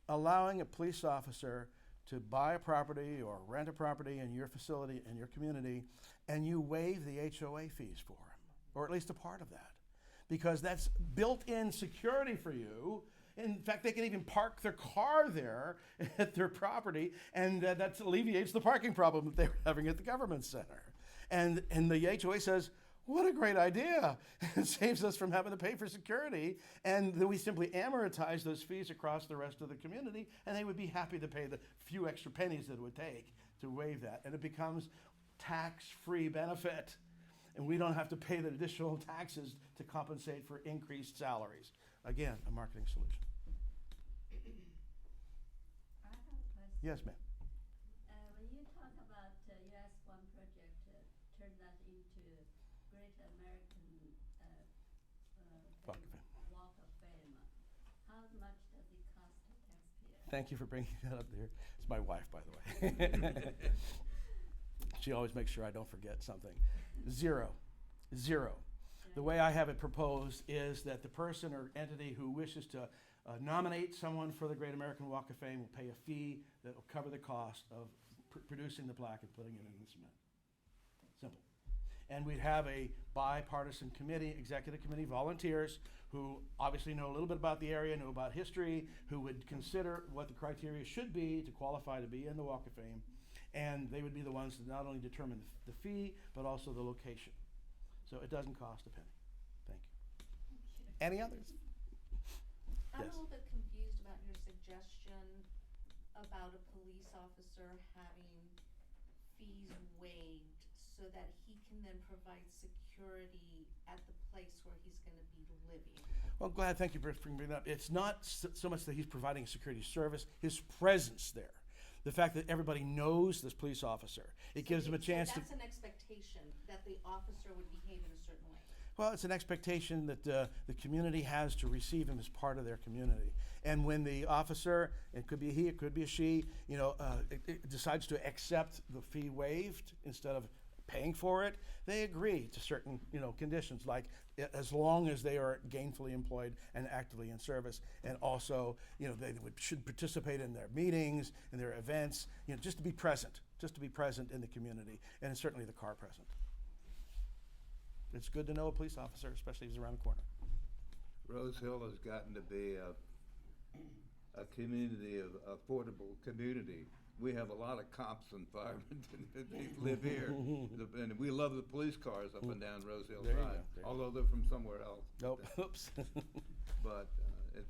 allowing a police officer to buy a property or rent a property in your facility, in your community, and you waive the HOA fees for them, or at least a part of that? Because that's built-in security for you. In fact, they can even park their car there at their property, and that alleviates the parking problem that they were having at the government center. And the HOA says, what a great idea. It saves us from having to pay for security. And then we simply amortize those fees across the rest of the community, and they would be happy to pay the few extra pennies that it would take to waive that. And it becomes tax-free benefit. And we don't have to pay the additional taxes to compensate for increased salaries. Again, a marketing solution. I have a question. Yes, ma'am. When you talk about US One project, turn that into Great American Walk of Fame. Walk of Fame, how much does it cost the taxpayer? Thank you for bringing that up there. It's my wife, by the way. She always makes sure I don't forget something. Zero. The way I have it proposed is that the person or entity who wishes to nominate someone for the Great American Walk of Fame will pay a fee that will cover the cost of producing the plaque and putting it in the cement. Simple. And we'd have a bipartisan committee, executive committee, volunteers who obviously know a little bit about the area, know about history, who would consider what the criteria should be to qualify to be in the Walk of Fame. And they would be the ones to not only determine the fee, but also the location. So it doesn't cost a penny. Thank you. Any others? I'm Yes. a little bit confused about your suggestion suggestion about a police officer having fees waived so that he can then provide security at the place where he's gonna be living. Well, glad, thank you for bringing it up. It's not so much that he's providing a security service, his presence there. The fact that everybody knows this police officer, it gives them a chance to. That's an expectation, that the officer would behave in a certain way. Well, it's an expectation that the community has to receive him as part of their community. And when the officer, it could be a he, it could be a she, it decides to accept the fee waived instead of paying for it, they agree to certain, conditions, like as long as they are gainfully employed and actively in service, and also, they should participate in their meetings, in their events, just to be present in the community, and certainly the car present. It's good to know a police officer, especially if he's around the corner. Rose Hill has gotten to be a community of affordable community. We have a lot of cops and firemen that live here, and we love the police cars up and down Rose Hill There you Drive, go. although they're from somewhere else. Nope, oops. But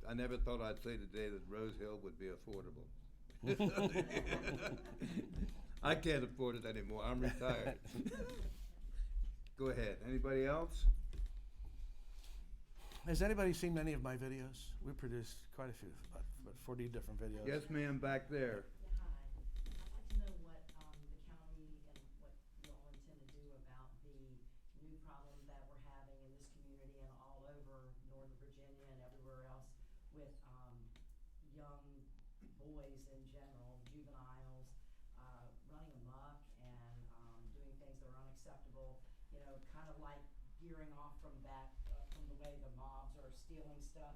I never thought I'd say today that Rose Hill would be affordable. I can't afford it anymore. I'm retired. Go ahead. Anybody else? Has anybody seen many of my videos? We produced quite a few, about 40 different videos. Yes, ma'am, back there. Hi, I'd like to know what the county and what you all intend to do about the new problem that we're having in this community and all over Northern Virginia and everywhere else with young boys in general, juveniles, running amok and doing things that are unacceptable, kind of like gearing off from that, from the way the mobs are stealing stuff.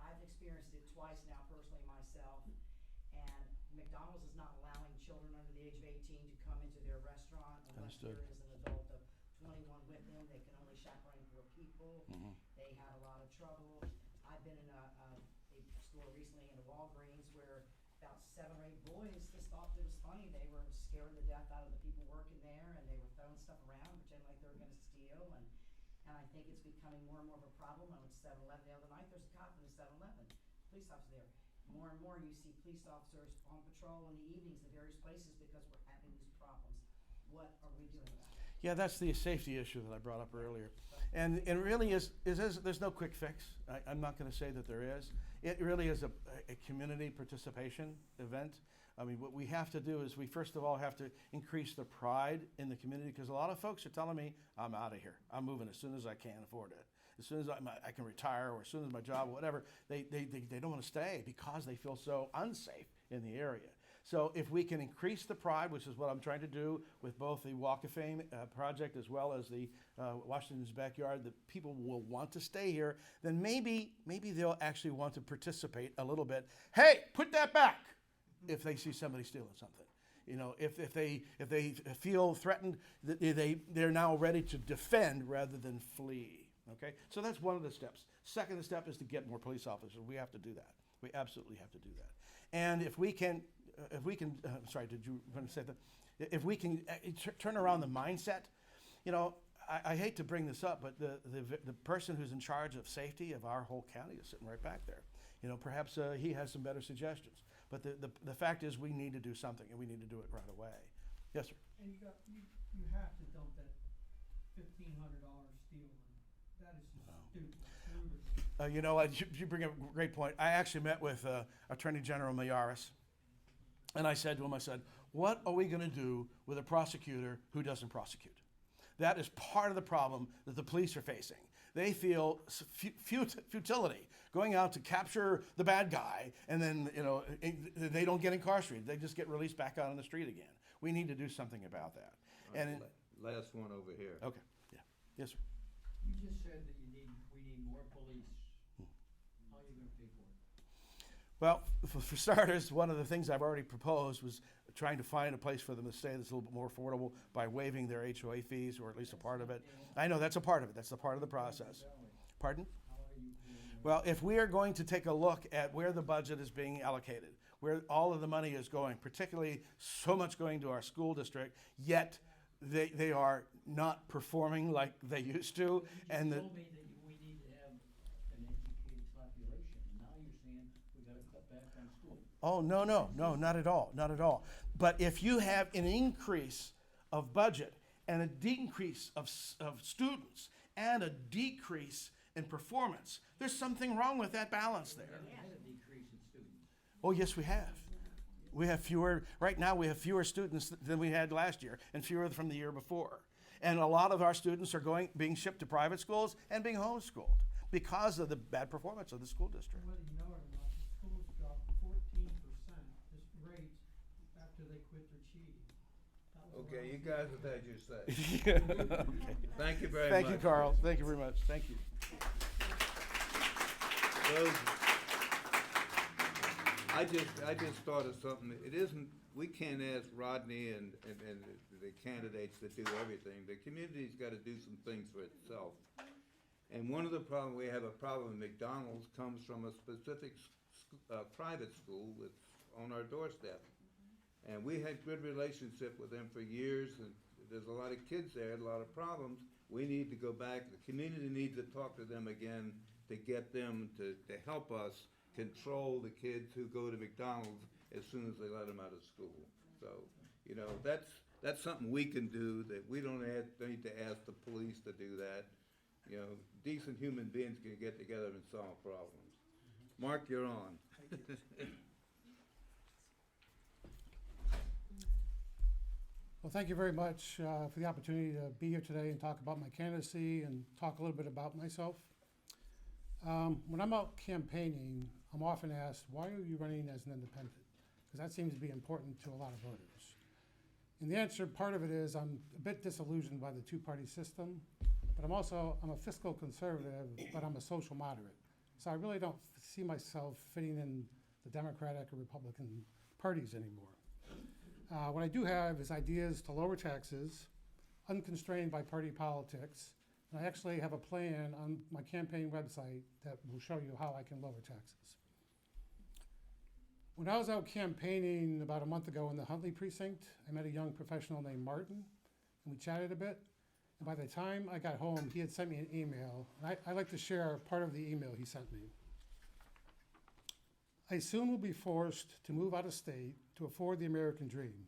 I've experienced it twice now personally myself, and McDonald's is not allowing children under the age of 18 to come into their restaurant unless Understood. there is an adult of 21 with them. They can only chaperone 4 people. They had a lot of trouble. I've been in a store recently in a Walgreens where about 7 or 8 boys just thought it was funny. They were scaring the death out of the people working there, and they were throwing stuff around, pretending like they were going to steal. And I think it's becoming more and more of a problem. I went to 7-Eleven the other night. There's a cop in the 7-Eleven, police officer there. More and more you see police officers on patrol in the evenings in various places because we're having these problems. What are we doing about it? Yeah, that's the safety issue that I brought up earlier. And it really is there's no quick fix. I'm not going to say that there is. It really is a community participation event. I mean, what we have to do is we first of all have to increase the pride in the community, because a lot of folks are telling me, I'm out of here. I'm moving as soon as I can afford it. As soon as I can retire, or as soon as my job, or whatever, they don't want to stay because they feel so unsafe in the area. So if we can increase the pride, which is what I'm trying to do with both the Walk of Fame project as well as the Washington's Backyard, that people will want to stay here, then maybe they'll actually want to participate a little bit. Hey, put that back if they see somebody stealing something. If they feel threatened, they're now ready to defend rather than flee. Okay, so that's one of the steps. Second step is to get more police officers. We have to do that. We absolutely have to do that. And if we can, sorry, did you want to say that? If we can turn around the mindset, I hate to bring this up, but the person who's in charge of safety of our whole county is sitting right back there. Perhaps he has some better suggestions. But the fact is, we need to do something, and we need to do it right away. Yes, sir. And you have to dump that $1,500 steel money. That is just stupid. You know what? You bring up a great point. I actually met with Attorney General Mayaris, and I said to him, what are we going to do with a prosecutor who doesn't prosecute? That is part of the problem that the police are facing. They feel futility, going out to capture the bad guy, and then they don't get incarcerated. They just get released back out on the street again. We need to do something about that. And last one over here. Okay. Yeah. Yes, sir. You just said that we need more police. How are you gonna pay for it? Well, for starters, one of the things I've already proposed was trying to find a place for them to stay that's a little bit more affordable by waiving their HOA fees, or at least a part of it. I know that's a part of it. That's a part of the process. Pardon? How are you doing that? Well, if we are going to take a look at where the budget is being allocated, where all of the money is going, particularly so much going to our school district, yet they are not performing like they used to, and You told me that we need to have an educated population, and now you're saying we gotta cut back on school. Oh, no, not at all, not at all. But if you have an increase of budget and a decrease of students and a decrease in performance, there's something wrong with that balance there. We haven't had a decrease in students. Oh, yes, we have. We have fewer, right now we have fewer students than we had last year and fewer from the year before. And a lot of our students are being shipped to private schools and being homeschooled because of the bad performance of the school district. Whether you know it or not, the schools dropped 14% this rate after they quit their cheating. That was Okay, you around- guys have had your say. Okay. Thank you very much. Thank you, Carl. Thank you very much. Thank you. Rose, I just thought of something. It isn't, we can't ask Rodney and the candidates to do everything. The community's gotta do some things for itself. And one of the problems, we have a problem in McDonald's comes from a specific private school that's on our doorstep. And we had good relationship with them for years, and there's a lot of kids there, a lot of problems. We need to go back, the community needs to talk to them again to get them to help us control the kids who go to McDonald's as soon as they let them out of school. So, you know, that's something we can do, that we don't need to ask the police to do that. You know, decent human beings can get together and solve problems. Mark, you're on. Well, thank you very much for the opportunity to be here today and talk about my candidacy and talk a little bit about myself. When I'm out campaigning, I'm often asked, why are you running as an independent? Because that seems to be important to a lot of voters. And the answer, part of it is I'm a bit disillusioned by the two-party system, but I'm a fiscal conservative, but I'm a social moderate. So I really don't see myself fitting in the Democratic or Republican parties anymore. What I do have is ideas to lower taxes, unconstrained by party politics, and I actually have a plan on my campaign website that will show you how I can lower taxes. When I was out campaigning about a month ago in the Huntley precinct, I met a young professional named Martin, and we chatted a bit. And by the time I got home, he had sent me an email, and I'd like to share part of the email he sent me. I soon will be forced to move out of state to afford the American dream.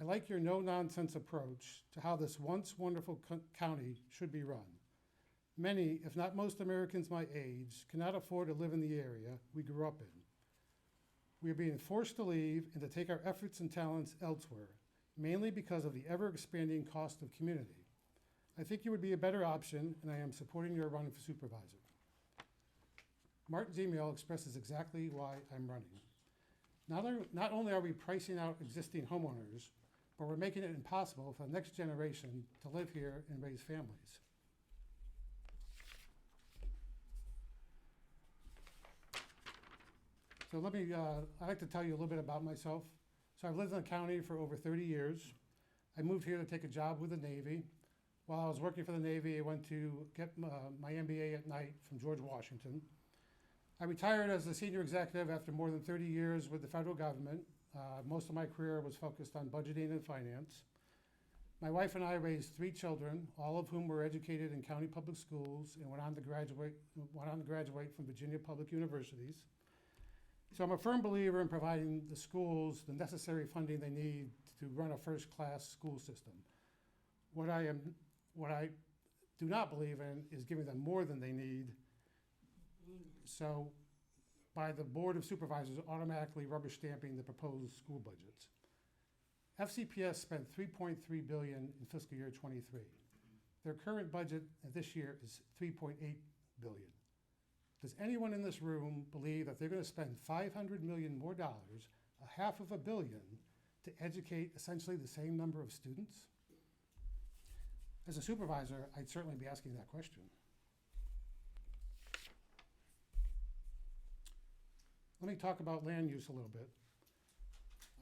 I like your no-nonsense approach to how this once wonderful county should be run. Many, if not most Americans my age, cannot afford to live in the area we grew up in. We are being forced to leave and to take our efforts and talents elsewhere, mainly because of the ever-expanding cost of community. I think you would be a better option, and I am supporting your run for supervisor. Martin's email expresses exactly why I'm running. Not only are we pricing out existing homeowners, but we're making it impossible for the next generation to live here and raise families. So I'd like to tell you a little bit about myself. So I've lived in the county for over 30 years. I moved here to take a job with the Navy. While I was working for the Navy, I went to get my MBA at night from George Washington. I retired as a senior executive after more than 30 years with the federal government. Most of my career was focused on budgeting and finance. My wife and I raised 3 children, all of whom were educated in county public schools and went on to graduate from Virginia public universities. So I'm a firm believer in providing the schools the necessary funding they need to run a first-class school system. What I do not believe in is giving them more than they need, so by the Board of Supervisors automatically rubber stamping the proposed school budgets. FCPS spent $3.3 billion in fiscal year 23. Their current budget this year is $3.8 billion. Does anyone in this room believe that they're going to spend $500 million more dollars, $500 million, to educate essentially the same number of students? As a supervisor, I'd certainly be asking that question. Let me talk about land use a little bit.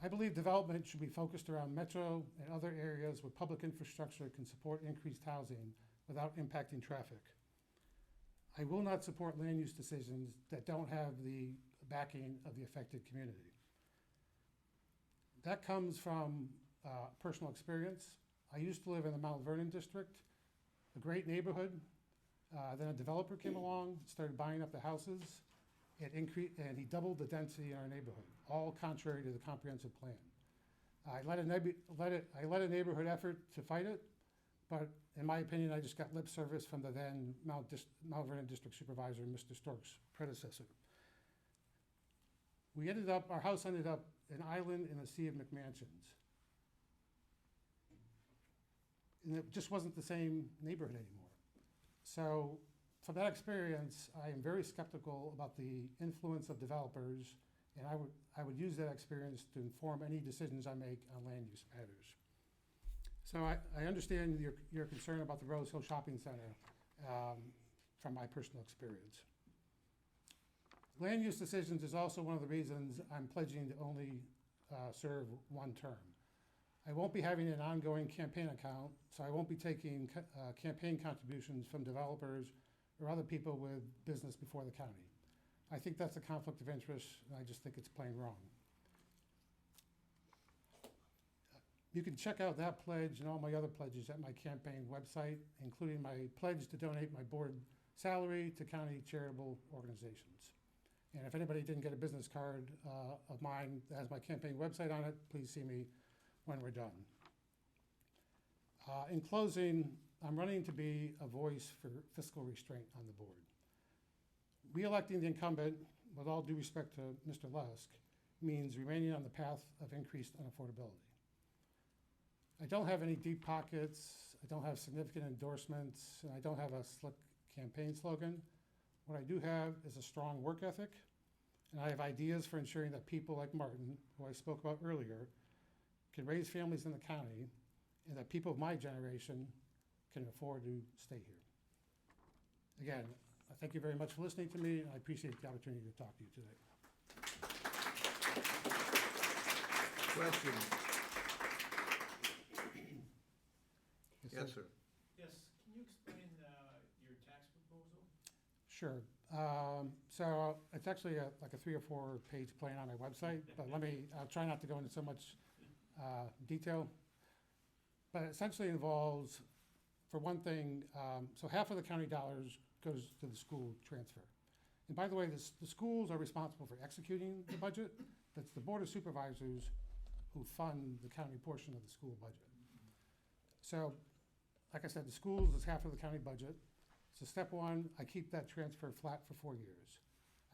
I believe development should be focused around metro and other areas where public infrastructure can support increased housing without impacting traffic. I will not support land use decisions that don't have the backing of the affected community. That comes from personal experience. I used to live in the Mount Vernon district, a great neighborhood. Then a developer came along, started buying up the houses, and he doubled the density in our neighborhood, all contrary to the comprehensive plan. I led a neighborhood effort to fight it, but in my opinion, I just got lip service from the then Mount Vernon District Supervisor, Mr. Stork's predecessor. Our house ended up an island in a sea of McMansions. And it just wasn't the same neighborhood anymore. So from that experience, I am very skeptical about the influence of developers, and I would use that experience to inform any decisions I make on land use matters. So I understand your concern about the Rose Hill Shopping Center from my personal experience. Land use decisions is also one of the reasons I'm pledging to only serve one term. I won't be having an ongoing campaign account, so I won't be taking campaign contributions from developers or other people with business before the county. I think that's a conflict of interest, and I just think it's plain wrong. You can check out that pledge and all my other pledges at my campaign website, including my pledge to donate my board salary to county charitable organizations. And if anybody didn't get a business card of mine that has my campaign website on it, please see me when we're done. In closing, I'm running to be a voice for fiscal restraint on the board. Re-electing the incumbent, with all due respect to Mr. Lusk, means remaining on the path of increased unaffordability. I don't have any deep pockets, I don't have significant endorsements, and I don't have a slick campaign slogan. What I do have is a strong work ethic, and I have ideas for ensuring that people like Martin, who I spoke about earlier, can raise families in the county, and that people of my generation can afford to stay here. Again, I thank you very much for listening to me, and I appreciate the opportunity to talk to you today. Questions? Yes, sir. Yes, can you explain your tax proposal? Sure. So it's actually like a 3 or 4 page plan on my website, but I'll try not to go into so much detail. But it essentially involves, for one thing, so half of the county dollars goes to the school transfer. And by the way, the schools are responsible for executing the budget. That's the Board of Supervisors who fund the county portion of the school budget. So, like I said, the schools is half of the county budget. So step one, I keep that transfer flat for 4 years.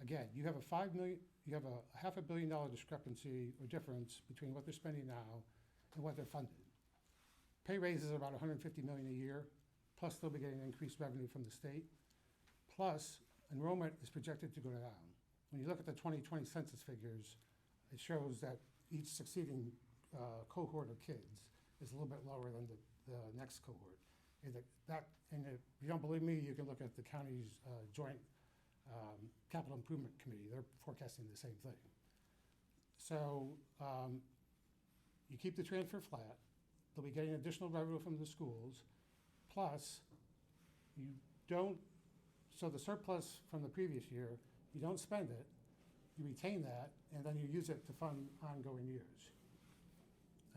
Again, you have a $5 million, you have a $500 million discrepancy or difference between what they're spending now and what they're funded. Pay raises are about $150 million a year, plus they'll be getting increased revenue from the state. Plus, enrollment is projected to go down. When you look at the 2020 census figures, it shows that each succeeding cohort of kids is a little bit lower than the next cohort. And if you don't believe me, you can look at the county's joint capital improvement committee. They're forecasting the same thing. So you keep the transfer flat. They'll be getting additional revenue from the schools. Plus, you don't, so the surplus from the previous year, you don't spend it, you retain that, and then you use it to fund ongoing years.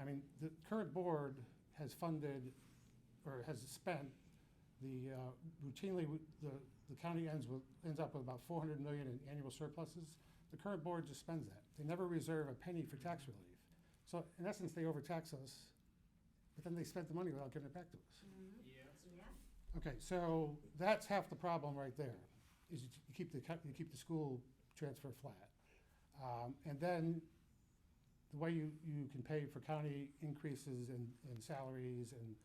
I mean, the current board has funded, or has spent routinely, the county ends up with about $400 million in annual surpluses. The current board just spends that. They never reserve a penny for tax relief. So in essence, they overtax us, but then they spent the money without giving it back to us. Yeah. Okay, so that's half the problem right there, is you keep the school transfer flat. And then the way you can pay for county increases in salaries and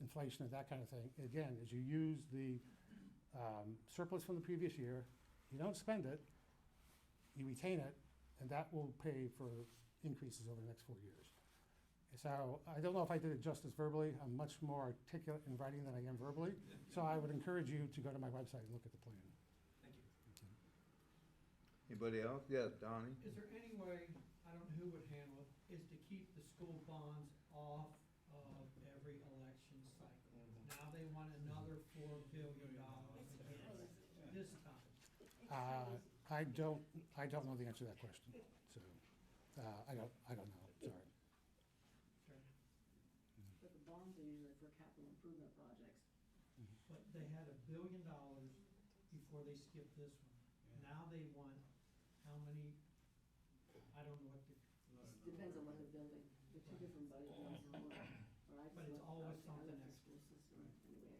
inflation and that kind of thing, again, is you use the surplus from the previous year, you don't spend it, you retain it, and that will pay for increases over the next 4 years. So I don't know if I did it justice verbally. I'm much more articulate in writing than I am verbally. So I would encourage you to go to my website and look at the plan. Thank you. Anybody else? Yes, Donnie? Is there any way, I don't know who would handle it, is to keep the school bonds off of every election cycle? Now they want another $4 billion this time. I don't know the answer to that question. So I don't know. Sorry. But the bonds are usually for capital improvement projects. But they had $1 billion before they skipped this one. Now they want how many, I don't know what the, Depends on what they're building, the two different budget bills are one, or I But it's just always looked something at the extra. school system anyway.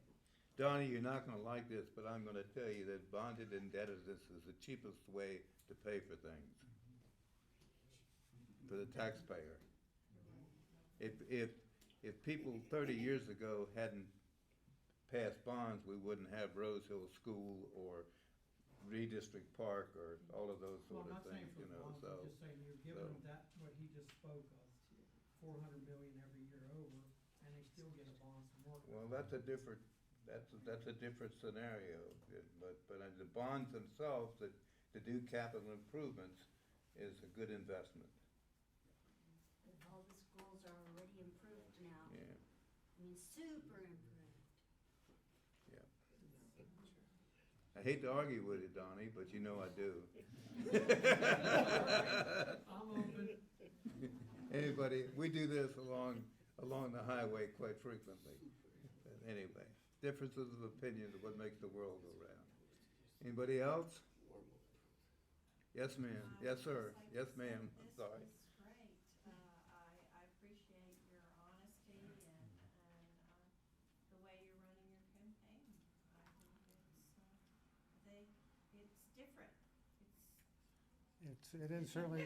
Donnie, you're not gonna like this, but I'm gonna tell you that bonded indebtedness is the cheapest way to pay for things. For the taxpayer. If people 30 years ago hadn't passed bonds, we wouldn't have Rose Hill School or Redistrict Park or all of those well, sort I'm of not saying things, for you know, bonds, so. I'm just saying you're giving them that, what he just spoke of, 400 million every year over, and they still get a bond from work. Well, that's a different scenario, but the bonds themselves to do capital improvements is a good investment. All the schools are already improved now. Yeah, I mean, super improved. yeah. I hate to argue with you, Donnie, but you know I do. I'm open. Anybody, we do this along the highway quite frequently. But anyway, differences of opinion is what makes the world go round. Anybody else? Yes, ma'am. Yes, sir. Yes, ma'am. I'm sorry. This was great. I appreciate your honesty and the way you're running your campaign. I think it's different. It is certainly,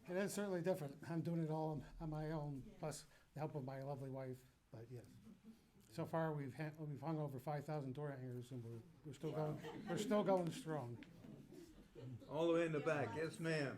it is certainly different. I'm doing it all on my own, plus the help of my lovely wife, but yes. So far, we've hung over 5,000 door hangers, and we're still going strong. All the way in the back. Yes, ma'am.